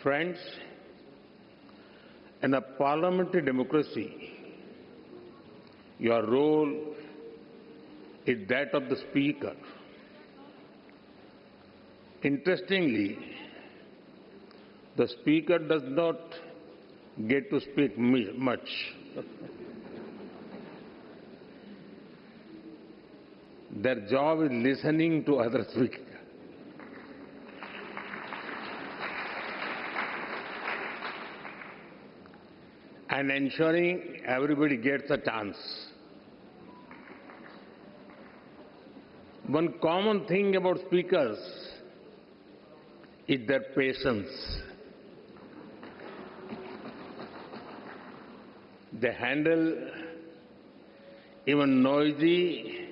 Friends, in a parliamentary democracy, your role is that of the Speaker. Interestingly, the Speaker does not get to speak much. Their job is listening to other speakers. And ensuring everybody gets a chance. One common thing about speakers is their patience. They handle even noisy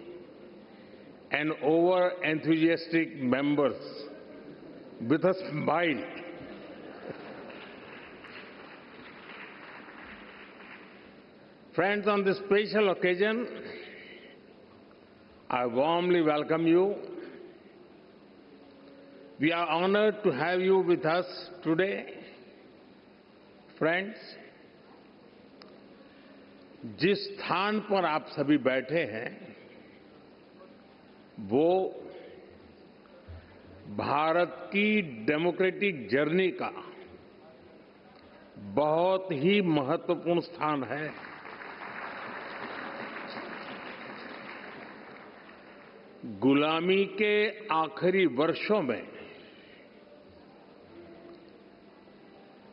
and over-enthusiastic members with a smile. Friends, on this special occasion, I warmly welcome you. We are honored to have you with us today. Friends, जिस स्थान पर आप सभी बैठे हैं, वो भारत की democratic journey का बहुत ही महत्वपूर्ण स्थान है। गुलामी के आखिरी वर्षों में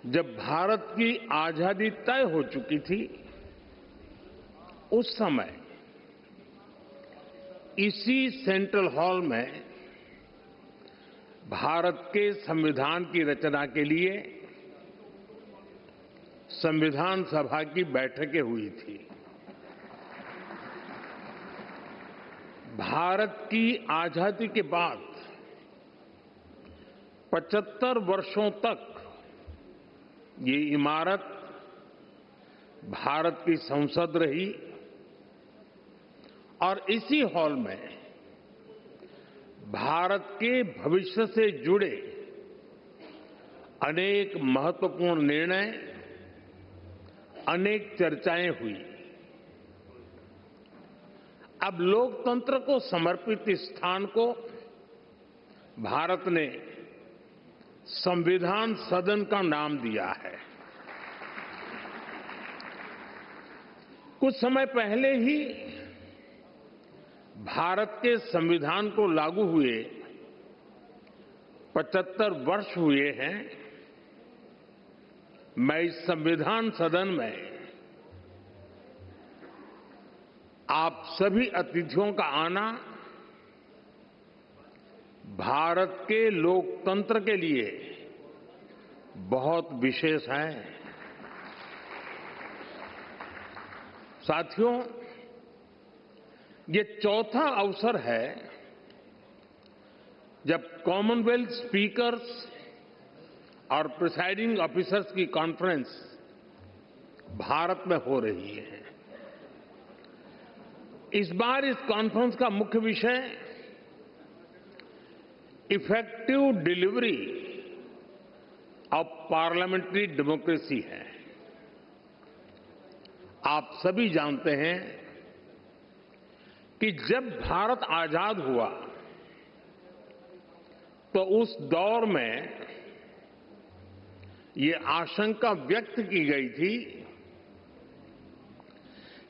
जब भारत की आजादी तय हो चुकी थी, उस समय इसी सेंट्रल हॉल में भारत के संविधान की रचना के लिए संविधान सभा की बैठकें हुई थी। भारत की आजादी के बाद 75 वर्षों तक ये इमारत भारत की संसद रही और इसी हॉल में भारत के भविष्य से जुड़े अनेक महत्वपूर्ण निर्णय, अनेक चर्चाएं हुई। अब लोकतंत्र को समर्पित इस स्थान को भारत ने संविधान सदन का नाम दिया है। कुछ समय पहले ही भारत के संविधान को लागू हुए 75 वर्ष हुए हैं। मैं इस संविधान सदन में आप सभी अतिथियों का आना भारत के लोकतंत्र के लिए बहुत विशेष है। साथियों, ये चौथा अवसर है जब कॉमनवेल्थ स्पीकर्स और प्रिसाइडिंग ऑफिसर्स की कॉन्फ्रेंस भारत में हो रही है। इस बार इस कॉन्फ्रेंस का मुख्य विषय effective delivery of parliamentary democracy है। आप सभी जानते हैं कि जब भारत आजाद हुआ तो उस दौर में ये आशंका व्यक्त की गई थी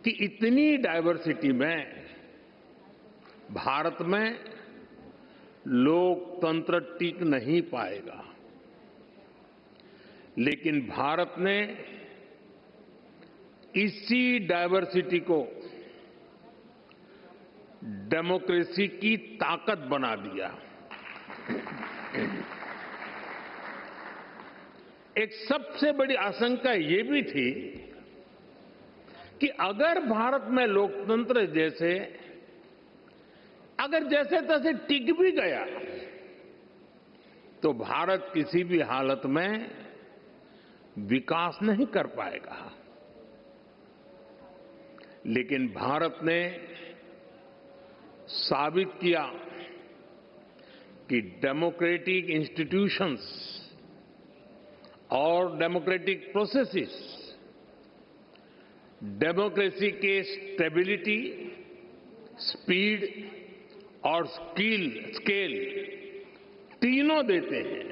कि इतनी डाइवर्सिटी में भारत में लोकतंत्र टिक नहीं पाएगा। लेकिन भारत ने इसी डाइवर्सिटी को डेमोक्रेसी की ताकत बना दिया। एक सबसे बड़ी आशंका ये भी थी कि अगर भारत में लोकतंत्र अगर जैसे तैसे टिक भी गया तो भारत किसी भी हालत में विकास नहीं कर पाएगा। लेकिन भारत ने साबित किया कि डेमोक्रेटिक इंस्टीट्यूशंस और डेमोक्रेटिक प्रोसेसेस डेमोक्रेसी के स्टेबिलिटी, स्पीड और स्केल तीनों देते हैं।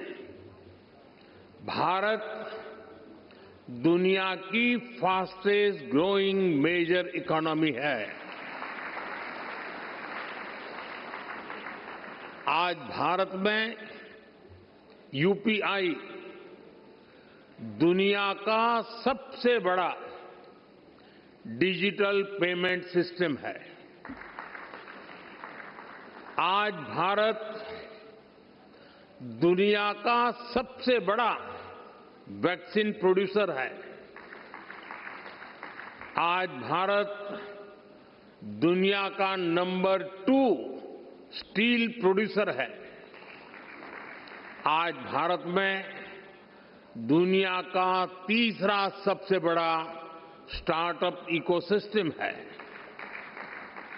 भारत दुनिया की फास्टेस्ट ग्रोइंग मेजर इकोनॉमी है। आज भारत में यूपीआई दुनिया का सबसे बड़ा डिजिटल पेमेंट सिस्टम है। आज भारत दुनिया का सबसे बड़ा वैक्सीन प्रोड्यूसर है। आज भारत दुनिया का नंबर 2 स्टील प्रोड्यूसर है। आज भारत में दुनिया का तीसरा सबसे बड़ा स्टार्टअप इकोसिस्टम है।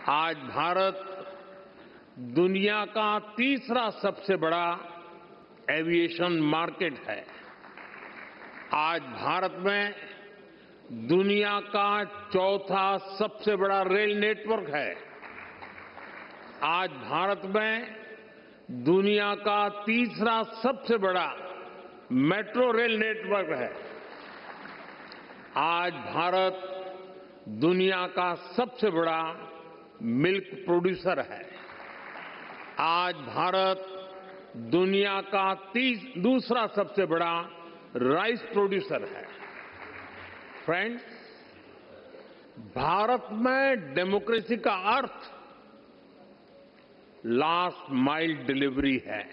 आज भारत दुनिया का तीसरा सबसे बड़ा एविएशन मार्केट है। आज भारत में दुनिया का चौथा सबसे बड़ा रेल नेटवर्क है। आज भारत में दुनिया का तीसरा सबसे बड़ा मेट्रो रेल नेटवर्क है। आज भारत दुनिया का सबसे बड़ा मिल्क प्रोड्यूसर है। आज भारत दुनिया का दूसरा सबसे बड़ा राइस प्रोड्यूसर है। फ्रेंड्स, भारत में डेमोक्रेसी का अर्थ लास्ट माइल डिलीवरी है।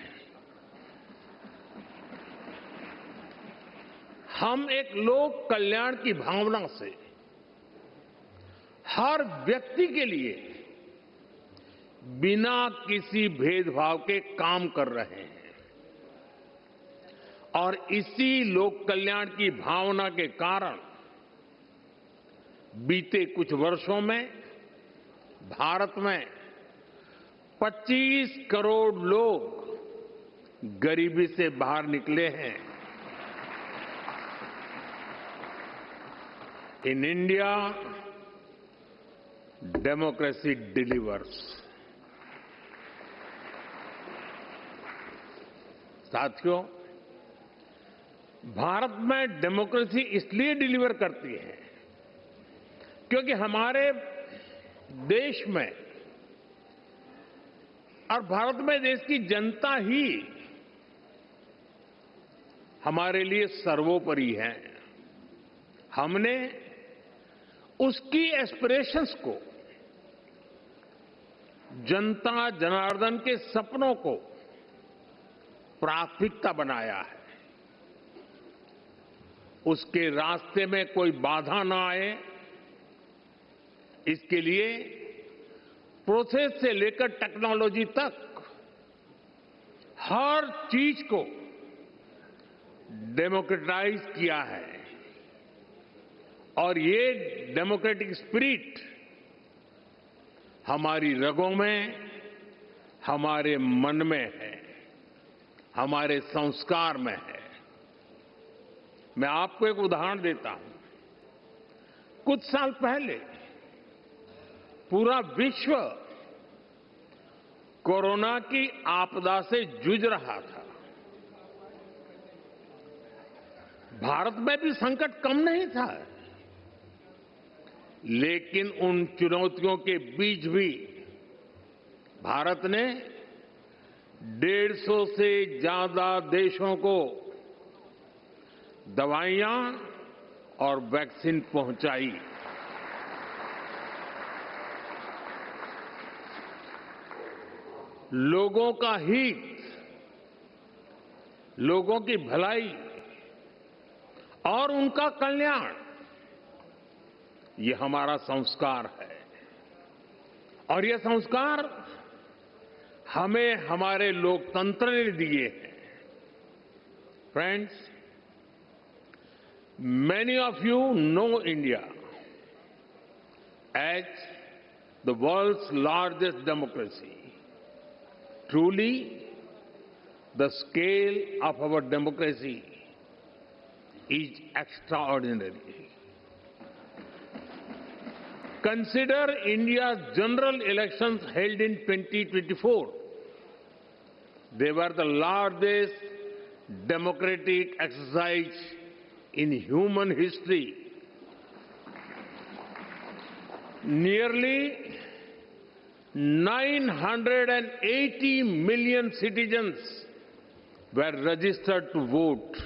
हम एक लोक कल्याण की भावना से हर व्यक्ति के लिए बिना किसी भेदभाव के काम कर रहे हैं और इसी लोक कल्याण की भावना के कारण बीते कुछ वर्षों में भारत में 25 करोड़ लोग गरीबी से बाहर निकले हैं। In India democracy delivers. साथियों, भारत में डेमोक्रेसी इसलिए डिलीवर करती है क्योंकि हमारे देश में और भारत में देश की जनता ही हमारे लिए सर्वोपरि है। हमने उसकी एस्पिरेशंस को, जनता जनार्दन के सपनों को प्राथमिकता बनाया है। उसके रास्ते में कोई बाधा ना आए, इसके लिए प्रोसेस से लेकर टेक्नोलॉजी तक हर चीज को डेमोक्रेटाइज किया है और ये डेमोक्रेटिक स्पिरिट हमारी रगों में, हमारे मन में है, हमारे संस्कार में है। मैं आपको एक उदाहरण देता हूं। कुछ साल पहले पूरा विश्व कोरोना की आपदा से जूझ रहा था। भारत में भी संकट कम नहीं था, लेकिन उन चुनौतियों के बीच भी भारत ने 150 से ज्यादा देशों को दवाइयां और वैक्सीन पहुंचाई। लोगों का हित, लोगों की भलाई और उनका कल्याण, ये हमारा संस्कार है और ये संस्कार हमें हमारे लोकतंत्र ने दिए हैं। Friends, many of you know India as the world's largest democracy. Truly, the scale of our democracy is extraordinary. Consider India's general elections held in 2024. They were the largest democratic exercise in human history. Nearly 980 million citizens were registered to vote.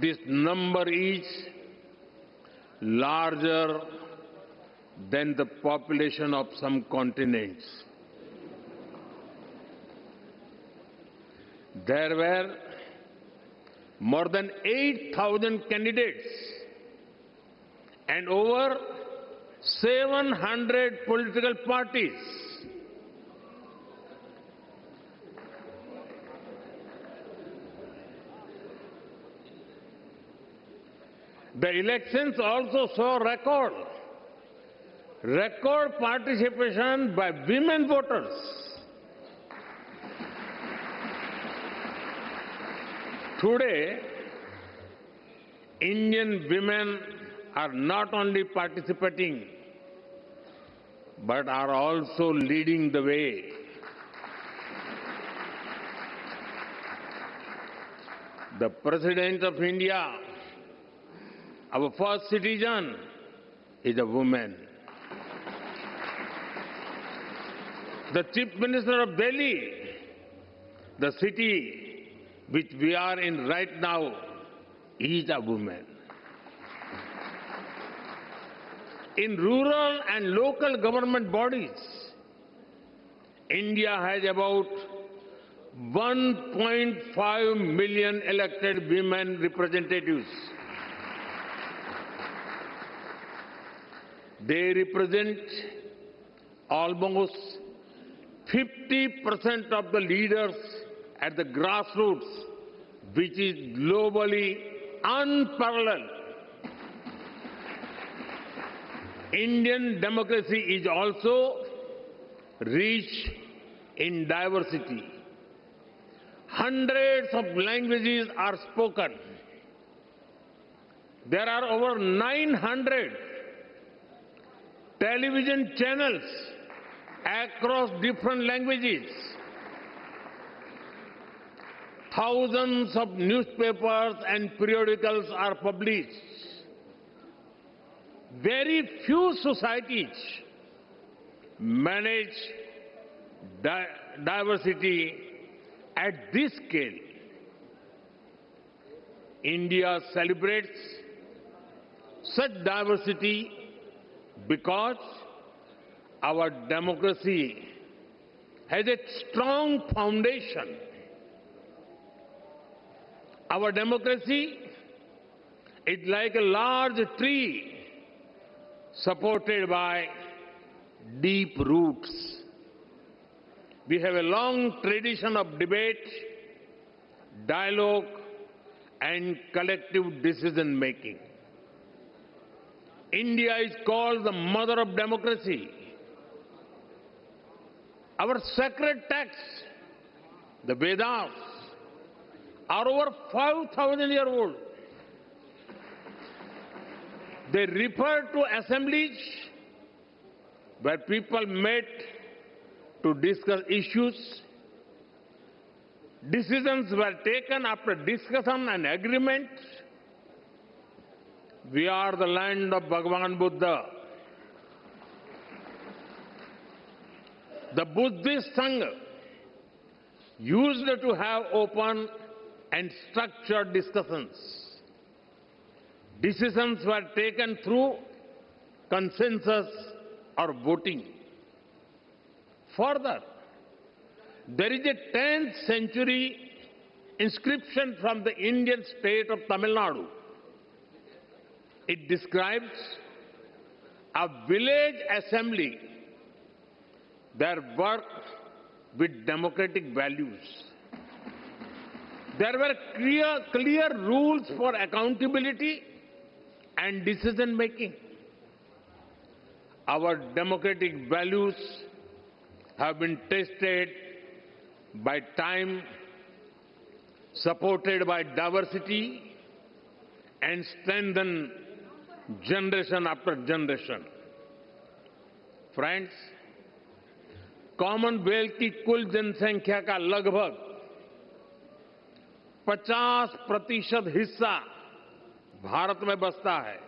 This number is larger than the population of some continents. There were more than 8,000 candidates and over 700 political parties. The elections also saw record participation by women voters. Today, Indian women are not only participating, but are also leading the way. The President of India, our first citizen, is a woman. The Chief Minister of Delhi, the city which we are in right now, is a woman. In rural and local government bodies, India has about 1.5 million elected women representatives. They represent almost 50% of the leaders at the grassroots, which is globally unparalleled. Indian democracy is also rich in diversity. Hundreds of languages are spoken. There are over 900 television channels across different languages. Thousands of newspapers and periodicals are published. Very few societies manage diversity at this scale. India celebrates such diversity because our democracy has a strong foundation. Our democracy is like a large tree supported by deep roots. We have a long tradition of debate, dialogue, and collective decision-making. India is called the mother of democracy. Our sacred texts, the Vedas, are over 5,000 years old. They refer to assemblies where people met to discuss issues. Decisions were taken after discussion and agreement. We are the land of Bhagavan Buddha. The Buddhist Sangha used to have open and structured discussions. Decisions were taken through consensus or voting. Further, there is a 10th century inscription from the Indian state of Tamil Nadu. It describes a village assembly, their work with democratic values. There were clear rules for accountability and decision making. Our democratic values have been tested by time supported by diversity and strengthen generation after generation. Friends, Commonwealth की कुल जनसंख्या का लगभग 50% हिस्सा भारत में बसता है।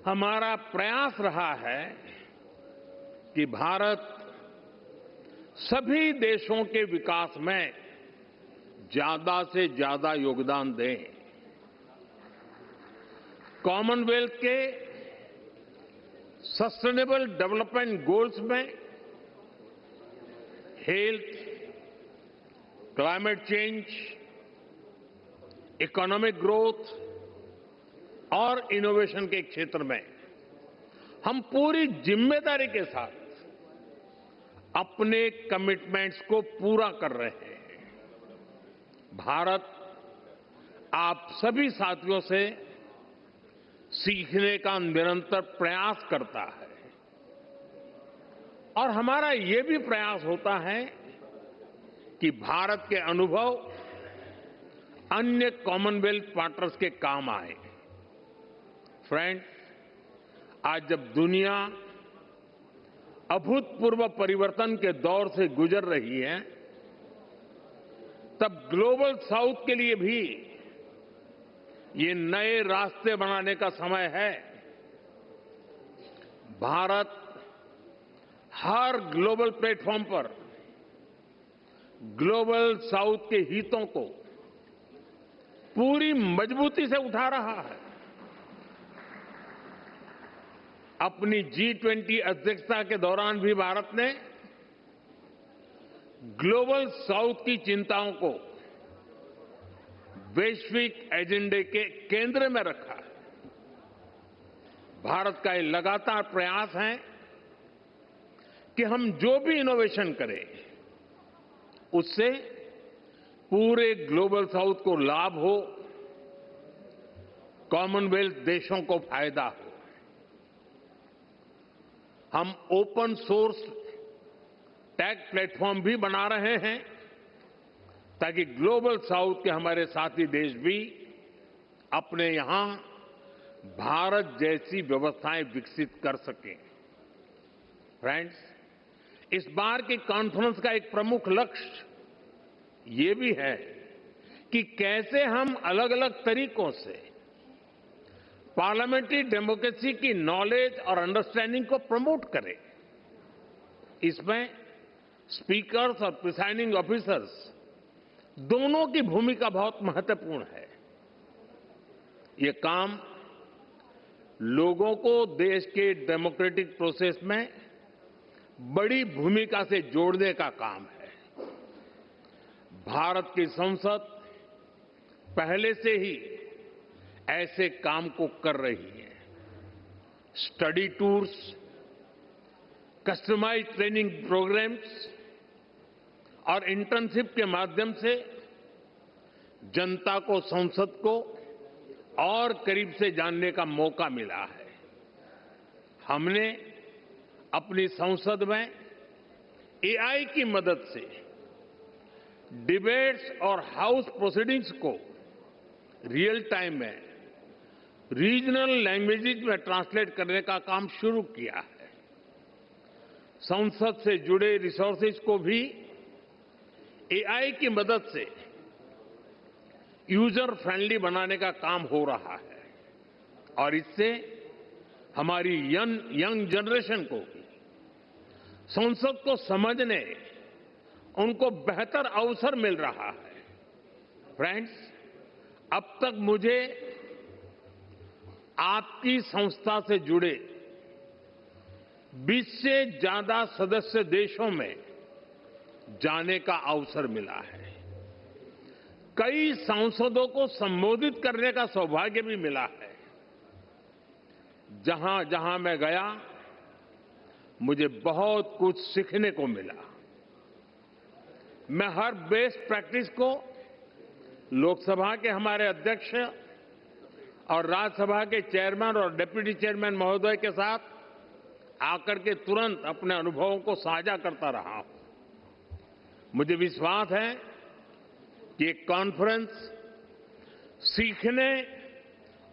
हमारा प्रयास रहा है कि भारत सभी देशों के विकास में ज्यादा से ज्यादा योगदान दे। कॉमनवेल्थ के सस्टेनेबल डेवलपमेंट गोल्स में health, climate change, economic growth और इनोवेशन के क्षेत्र में हम पूरी जिम्मेदारी के साथ अपने कमिटमेंट्स को पूरा कर रहे हैं। भारत आप सभी साथियों से सीखने का निरंतर प्रयास करता है और हमारा ये भी प्रयास होता है कि भारत के अनुभव अन्य कॉमनवेल्थ पार्टनर्स के काम आए। फ्रेंड्स, आज जब दुनिया अभूतपूर्व परिवर्तन के दौर से गुजर रही है, तब ग्लोबल साउथ के लिए भी ये नए रास्ते बनाने का समय है। भारत हर ग्लोबल प्लेटफॉर्म पर ग्लोबल साउथ के हितों को पूरी मजबूती से उठा रहा है। अपनी G20 अध्यक्षता के दौरान भी भारत ने ग्लोबल साउथ की चिंताओं को वैश्विक एजेंडे के केंद्र में रखा है। भारत का ये लगातार प्रयास है कि हम जो भी इनोवेशन करें उससे पूरे ग्लोबल साउथ को लाभ हो, कॉमनवेल्थ देशों को फायदा हो। हम ओपन सोर्स टेक प्लेटफॉर्म भी बना रहे हैं ताकि ग्लोबल साउथ के हमारे साथी देश भी अपने यहां भारत जैसी व्यवस्थाएं विकसित कर सकें। फ्रेंड्स, इस बार की कॉन्फ्रेंस का एक प्रमुख लक्ष्य ये भी है कि कैसे हम अलग अलग तरीकों से पार्लियामेंट्री डेमोक्रेसी की नॉलेज और अंडरस्टैंडिंग को प्रमोट करें। इसमें स्पीकर्स और प्रिसाइडिंग ऑफिसर्स दोनों की भूमिका बहुत महत्वपूर्ण है। ये काम लोगों को देश के डेमोक्रेटिक प्रोसेस में बड़ी भूमिका से जोड़ने का काम है। भारत की संसद पहले से ही ऐसे काम को कर रही है। Study tours, customised training programmes और इंटर्नशिप के माध्यम से जनता को संसद को और करीब से जानने का मौका मिला है। हमने अपनी संसद में AI की मदद से डिबेट्स और हाउस प्रोसीडिंग्स को रियल टाइम में रीजनल लैंग्वेजेस में ट्रांसलेट करने का काम शुरू किया है। संसद से जुड़े रिसोर्सेज को भी AI की मदद से यूजर फ्रेंडली बनाने का काम हो रहा है और इससे हमारी यंग जनरेशन को संसद को समझने, उनको बेहतर अवसर मिल रहा है। फ्रेंड्स, अब तक मुझे आपकी संस्था से जुड़े 20 से ज्यादा सदस्य देशों में जाने का अवसर मिला है। कई सांसदों को संबोधित करने का सौभाग्य भी मिला है। जहां जहां मैं गया, मुझे बहुत कुछ सीखने को मिला। मैं हर बेस्ट प्रैक्टिस को लोकसभा के हमारे अध्यक्ष और राज्यसभा के चेयरमैन और डिप्टी चेयरमैन महोदय के साथ आकर के तुरंत अपने अनुभवों को साझा करता रहा हूं। मुझे विश्वास है कि ये कॉन्फ्रेंस सीखने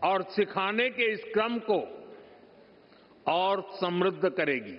और सिखाने के इस क्रम को और समृद्ध करेगी।